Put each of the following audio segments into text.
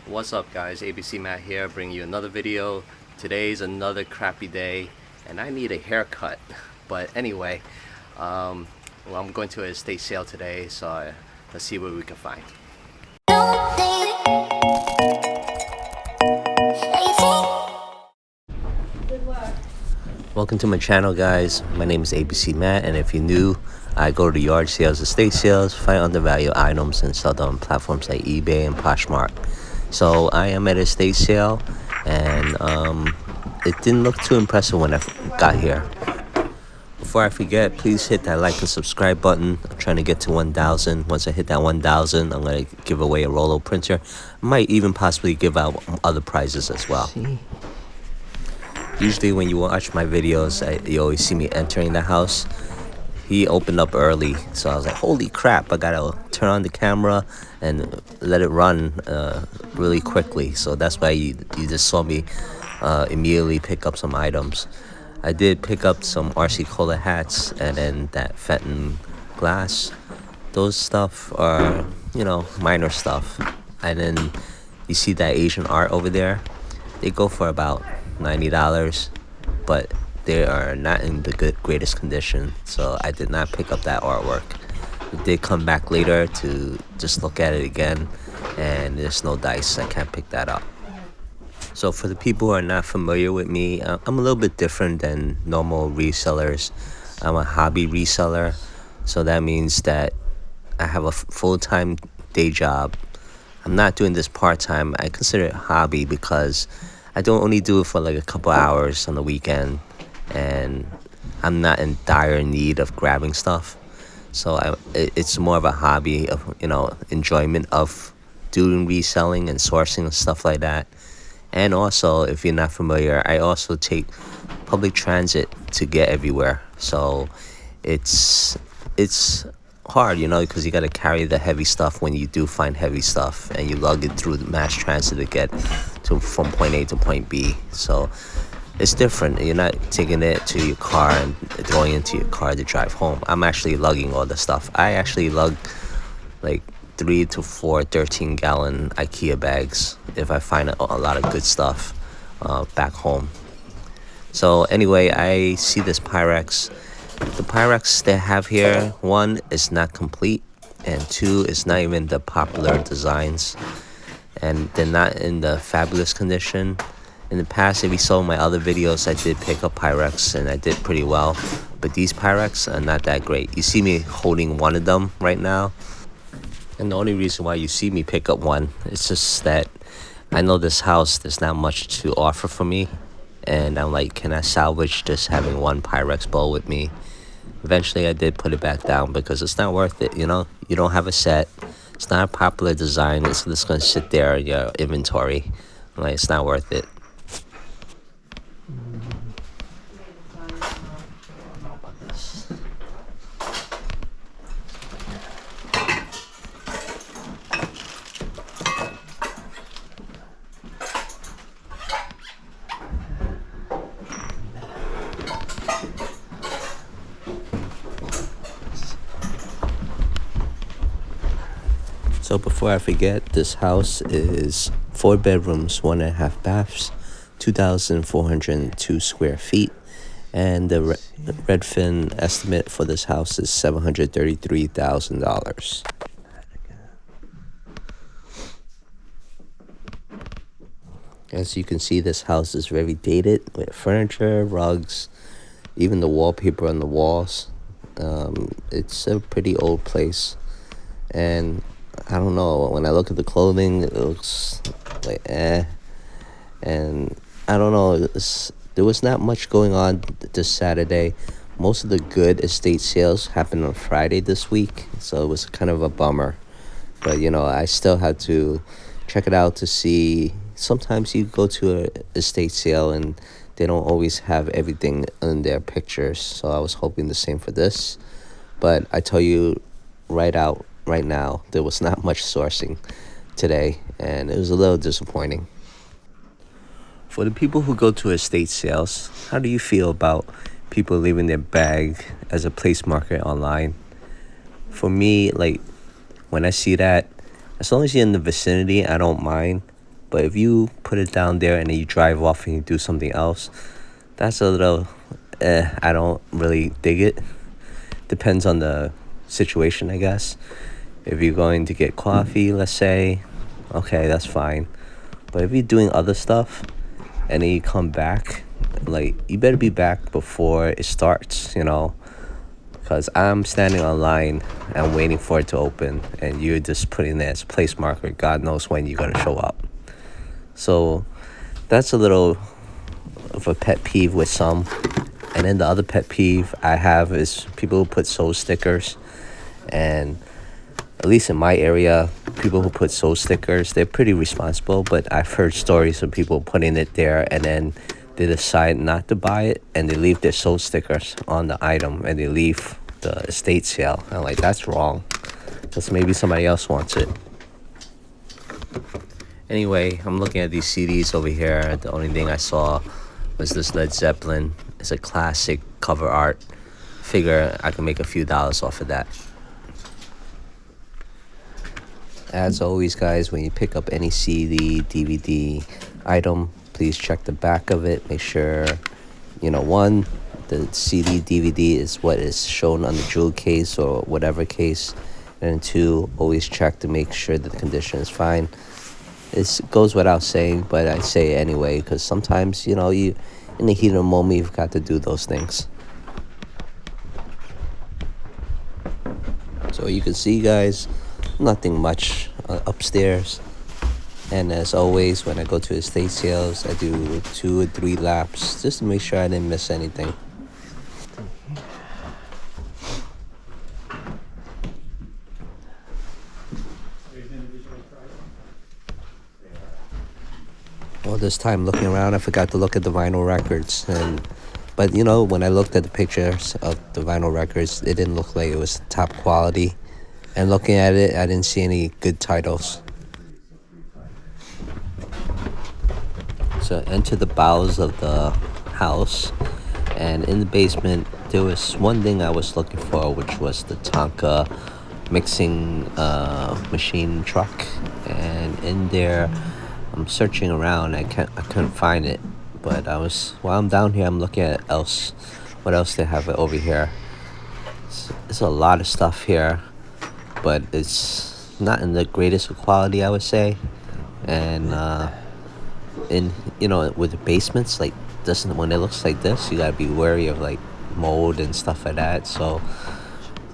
What's up guys, ABC Matt here, bringing you another video. Today's another crappy day and I need a haircut. But anyway, well, I'm going to a estate sale today, so let's see what we can find. Welcome to my channel guys. My name is ABC Matt, and if you're new, I go to yard sales, estate sales, find undervalued items and sell them on platforms like eBay and Poshmark. So I am at a estate sale, and it didn't look too impressive when I got here. Before I forget, please hit that like and subscribe button. I'm trying to get to 1,000. Once I hit that 1,000, I'm going to give away a Rolo printer. I might even possibly give out other prizes as well. Usually when you watch my videos, you always see me entering the house. He opened up early, so I was like, holy crap, I gotta turn on the camera and let it run really quickly. So that's why you just saw me immediately pick up some items. I did pick up some RC Cola hats and then that Fenton glass. Those stuff are, minor stuff. And then you see that Asian art over there. They go for about $90, but they are not in the greatest condition, so I did not pick up that artwork. I did come back later to just look at it again, and there's no dice. I can't pick that up. So for the people who are not familiar with me, I'm a little bit different than normal resellers. I'm a hobby reseller, so that means that I have a full-time day job. I'm not doing this part-time. I consider it a hobby because I don't only do it for like a couple hours on the weekend, and I'm not in dire need of grabbing stuff. So it's more of a hobby of, enjoyment of doing reselling and sourcing and stuff like that. And also, if you're not familiar, I also take public transit to get everywhere. So it's hard, because you got to carry the heavy stuff when you do find heavy stuff, and you lug it through the mass transit to get from point A to point B. So it's different. You're not taking it to your car and throwing it into your car to drive home. I'm actually lugging all the stuff. I actually lug like 3 to 4 13-gallon IKEA bags if I find a lot of good stuff back home. So anyway, I see this Pyrex. The Pyrex they have here, one, is not complete, and two, is not even the popular designs, and they're not in the fabulous condition. In the past, if you saw my other videos, I did pick up Pyrex and I did pretty well, but these Pyrex are not that great. You see me holding one of them right now, and the only reason why you see me pick up one is just that I know this house, there's not much to offer for me, and I'm like, can I salvage just having one Pyrex bowl with me? Eventually I did put it back down because it's not worth it. You don't have a set, it's not a popular design, it's just gonna sit there in your inventory. Like, it's not worth it. So before I forget, this house is 4 bedrooms, 1.5 baths, 2,402 square feet, and the Redfin estimate for this house is $733,000. As you can see, this house is very dated with furniture, rugs, even the wallpaper on the walls. It's a pretty old place, and I don't know, when I look at the clothing, it looks like and I don't know, there was not much going on this Saturday. Most of the good estate sales happened on Friday this week, so it was kind of a bummer. But I still had to check it out to see. Sometimes you go to an estate sale and they don't always have everything in their pictures, so I was hoping the same for this. But I tell you right now, there was not much sourcing today, and it was a little disappointing. For the people who go to estate sales, how do you feel about people leaving their bag as a place marker online? For me, like, when I see that, as long as you're in the vicinity, I don't mind. But if you put it down there and then you drive off and you do something else, that's a little, I don't really dig it. Depends on the situation, I guess. If you're going to get coffee, let's say, okay, that's fine. But if you're doing other stuff and then you come back, like, you better be back before it starts, you know? Because I'm standing online and waiting for it to open, and you're just putting it as a place marker. God knows when you're going to show up. So that's a little of a pet peeve with some. And then the other pet peeve I have is people who put soul stickers. And at least in my area, people who put soul stickers, they're pretty responsible. But I've heard stories of people putting it there and then they decide not to buy it and they leave their soul stickers on the item and they leave the estate sale. I'm like, that's wrong, because maybe somebody else wants it. Anyway, I'm looking at these CDs over here. The only thing I saw was this Led Zeppelin. It's a classic cover art. Figure I can make a few dollars off of that. As always, guys, when you pick up any CD, DVD item, please check the back of it. Make sure, one, the CD, DVD is what is shown on the jewel case or whatever case. And two, always check to make sure that the condition is fine. It goes without saying, but I say it anyway, because sometimes, you in the heat of the moment, you've got to do those things. So you can see, guys, nothing much upstairs. And as always, when I go to estate sales, I do 2 or 3 laps just to make sure I didn't miss anything. Well, this time looking around, I forgot to look at the vinyl records. But when I looked at the pictures of the vinyl records, it didn't look like it was top quality. And looking at it, I didn't see any good titles. So enter the bowels of the house, and in the basement there was one thing I was looking for, which was the Tonka mixing machine truck. And in there, I'm searching around. I couldn't find it, but while I'm down here, I'm looking at what else they have over here. There's a lot of stuff here, but it's not in the greatest of quality, I would say. And with the basements like this, when it looks like this, you gotta be wary of like mold and stuff like that. So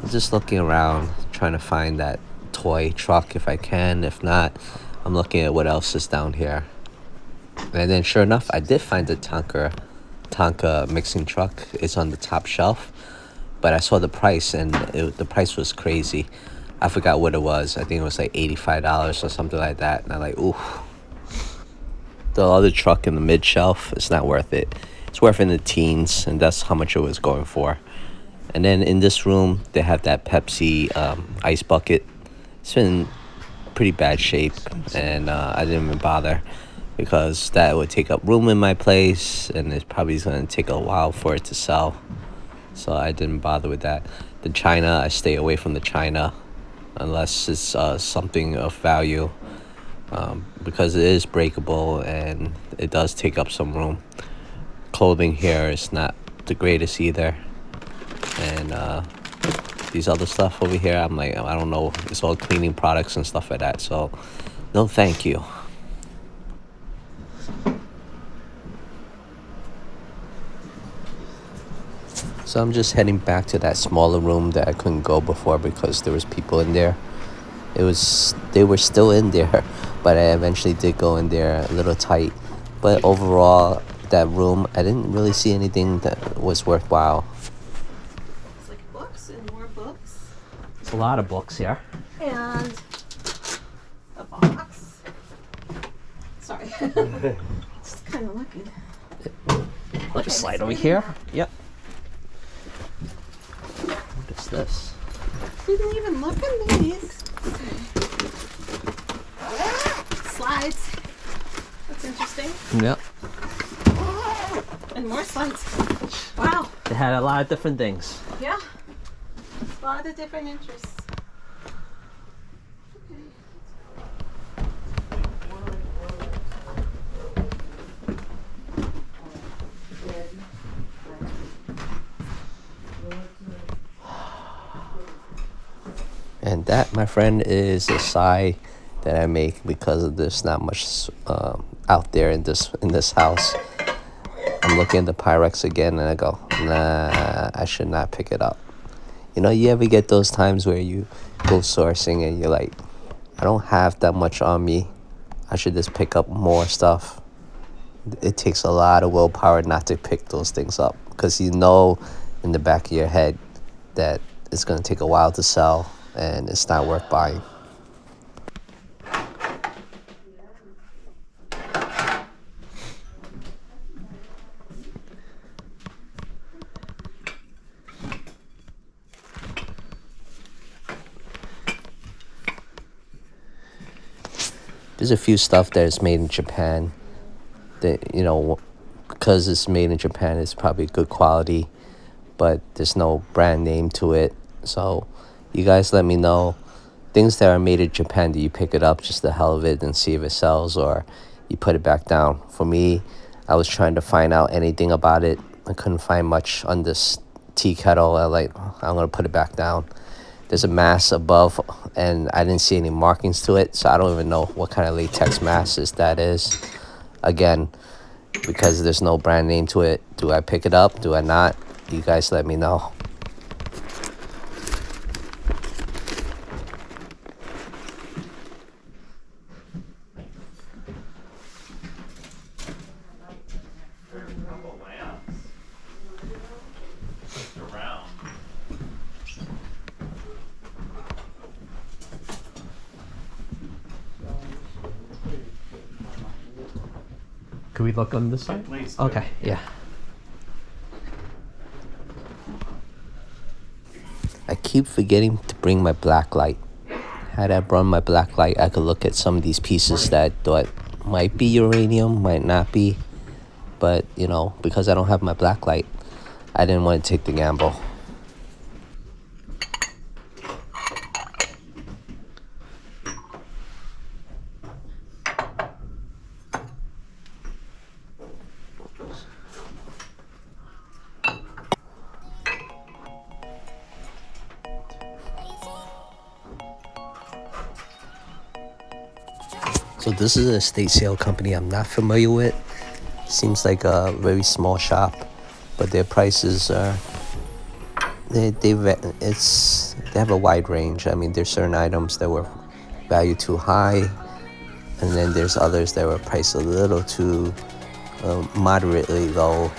I'm just looking around, trying to find that toy truck if I can. If not, I'm looking at what else is down here. And then sure enough, I did find the Tonka mixing truck. It's on the top shelf, but I saw the price, and the price was crazy. I forgot what it was. I think it was like $85 or something like that. And I'm like, ooh. The other truck in the mid shelf, it's not worth it. It's worth in the teens, and that's how much it was going for. And then in this room, they have that Pepsi ice bucket. It's in pretty bad shape, and I didn't even bother because that would take up room in my place, and it's probably going to take a while for it to sell. So I didn't bother with that. The china, I stay away from the china unless it's something of value. Because it is breakable and it does take up some room. Clothing here is not the greatest either. And these other stuff over here, I'm like, I don't know. It's all cleaning products and stuff like that. So, no thank you. So I'm just heading back to that smaller room that I couldn't go before because there was people in there. They were still in there, but I eventually did go in there a little tight. But overall, that room, I didn't really see anything that was worthwhile. It's like books and more books. It's a lot of books here. And a box. Sorry. Just kind of looking. Let me slide over here. Yep. What is this? Didn't even look at these. Slides. That's interesting. Yep. And more slides. Wow. They had a lot of different things. Yeah. A lot of different interests. Okay. that, my friend, is a side that I make because there's not much out there in this house. I'm looking at the Pyrex again and I go, nah, I should not pick it up. You know, you ever get those times where you go sourcing and you're like, I don't have that much on me. I should just pick up more stuff. It takes a lot of willpower not to pick those things up because you know in the back of your head that it's going to take a while to sell and it's not worth buying. There's a few stuff that is made in Japan that, you know, because it's made in Japan, it's probably good quality, but there's no brand name to it. So you guys let me know. Things that are made in Japan, do you pick it up just the hell of it and see if it sells, or you put it back down? For me, I was trying to find out anything about it. I couldn't find much on this tea kettle. I'm going to put it back down. There's a mask above, and I didn't see any markings to it, so I don't even know what kind of latex mask that is. Again, because there's no brand name to it, do I pick it up? Do I not? You guys let me know. Can we look on this side? Please. Okay, yeah. I keep forgetting to bring my black light. Had I brought my black light, I could look at some of these pieces that I thought might be uranium, might not be. But, you know, because I don't have my black light, I didn't want to take the gamble. So this is a estate sale company I'm not familiar with. Seems like a very small shop, but their prices are they have a wide range. I mean, there's certain items that were valued too high, and then there's others that were priced a little too moderately low.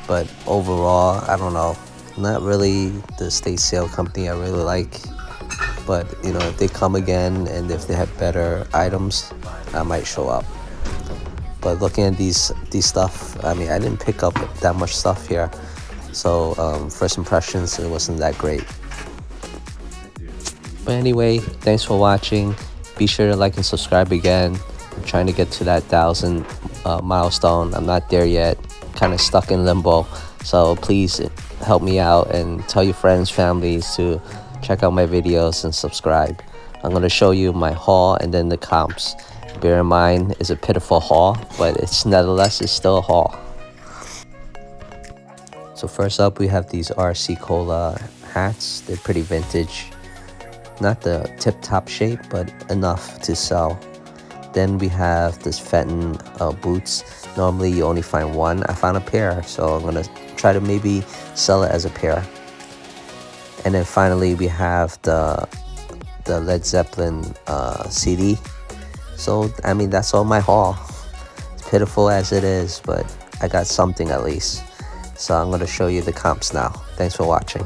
But overall, I don't know. Not really the estate sale company I really like. But, you know, if they come again and if they have better items, I might show up. But looking at these stuff, I mean, I didn't pick up that much stuff here. So first impressions, it wasn't that great. But anyway, thanks for watching. Be sure to like and subscribe again. I'm trying to get to that 1,000 milestone. I'm not there yet. Kind of stuck in limbo. So please help me out and tell your friends, families to check out my videos and subscribe. I'm going to show you my haul and then the comps. Bear in mind, it's a pitiful haul, but nevertheless, it's still a haul. So first up, we have these RC Cola hats. They're pretty vintage. Not the tip-top shape, but enough to sell. Then we have this Fenton boots. Normally, you only find one. I found a pair, so I'm going to try to maybe sell it as a pair. And then finally, we have the Led Zeppelin CD. So, I mean, that's all my haul. It's pitiful as it is, but I got something at least. So I'm going to show you the comps now. Thanks for watching.